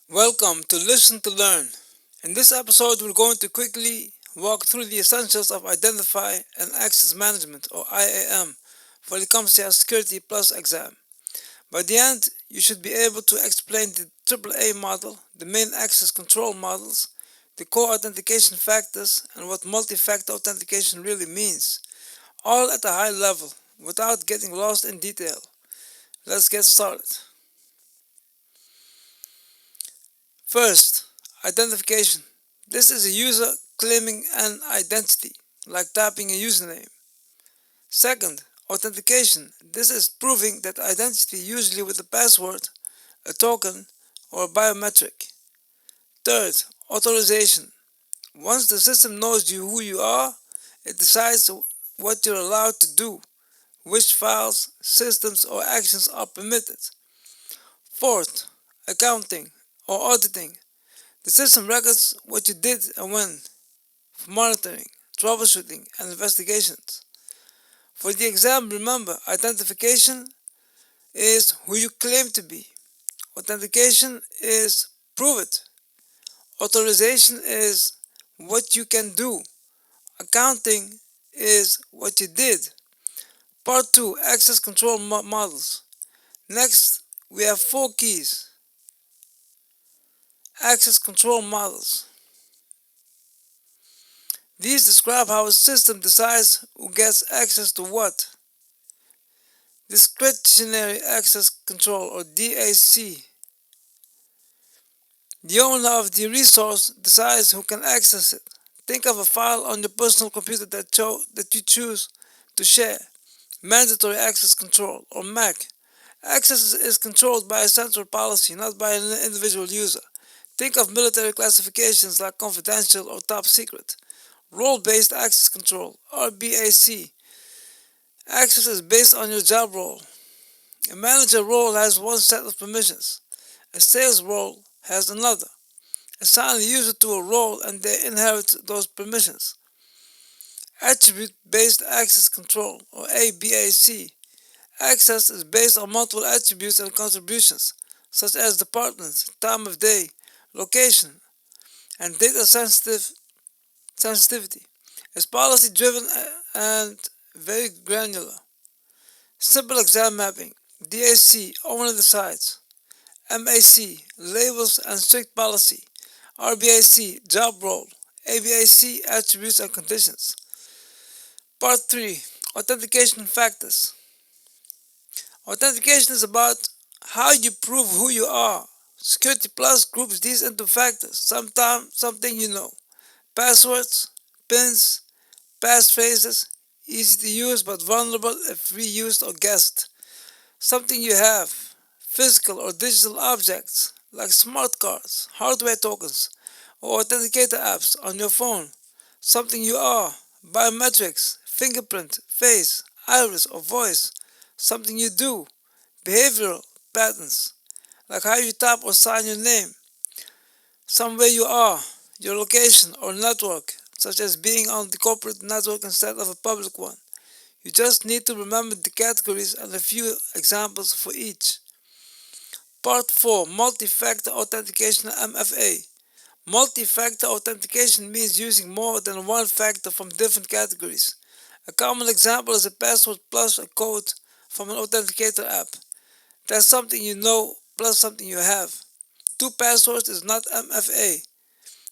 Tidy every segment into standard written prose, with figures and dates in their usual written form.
Welcome to Listen to Learn. In this episode, we're going to quickly walk through the essentials of Identify and Access Management, or IAM, for the CompTIA Security Plus exam. By the end, you should be able to explain the AAA model, the main access control models, the core authentication factors, and what multi-factor authentication really means, all at a high level, without getting lost in detail. Let's get started. First, identification. This is a user claiming an identity, like typing a username. Second, authentication. This is proving that identity, usually with a password, a token, or a biometric. Third, authorization. Once the system knows who you are, it decides what you're allowed to do, which files, systems, or actions are permitted. Fourth, accounting or auditing. The system records what you did and when, for monitoring, troubleshooting, and investigations. For the exam, remember, identification is who you claim to be. Authentication is prove it. Authorization is what you can do. Accounting is what you did. Part 2, access control models. Next, we have 4 keys. Access control models. These describe how a system decides who gets access to what. Discretionary access control, or DAC. The owner of the resource decides who can access it. Think of a file on your personal computer that you choose to share. Mandatory access control, or MAC. Access is controlled by a central policy, not by an individual user. Think of military classifications like confidential or top secret. Role-based access control, RBAC. Access is based on your job role. A manager role has one set of permissions. A sales role has another. Assign a user to a role and they inherit those permissions. Attribute-based access control, or ABAC. Access is based on multiple attributes and contributions, such as department, time of day, location, and data sensitivity. It's policy-driven and very granular. Simple exam mapping. DAC, owner decides. MAC, labels and strict policy. RBAC, job role. ABAC, attributes and conditions. Part 3, authentication factors. Authentication is about how you prove who you are. Security Plus groups these into factors. Something you know. Passwords, pins, passphrases, easy to use but vulnerable if reused or guessed. Something you have. Physical or digital objects like smart cards, hardware tokens, or authenticator apps on your phone. Something you are. Biometrics, fingerprint, face, iris, or voice. Something you do. Behavioral patterns, like how you type or sign your name. Somewhere you are, your location or network, such as being on the corporate network instead of a public one. You just need to remember the categories and a few examples for each. Part 4, Multi-Factor Authentication, MFA. Multi-factor authentication means using more than one factor from different categories. A common example is a password plus a code from an authenticator app. That's something you know plus something you have. 2 passwords is not MFA.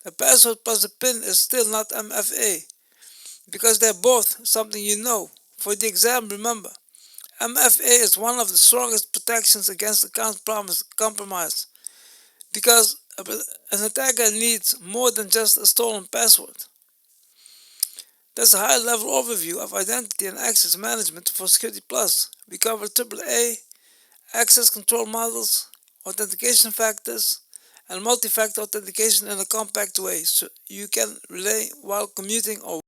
A password plus a PIN is still not MFA because they're both something you know. For the exam, remember, MFA is one of the strongest protections against account compromise because an attacker needs more than just a stolen password. That's a high-level overview of identity and access management for Security Plus. We covered AAA, access control models, authentication factors, and multi-factor authentication in a compact way so you can relay while commuting or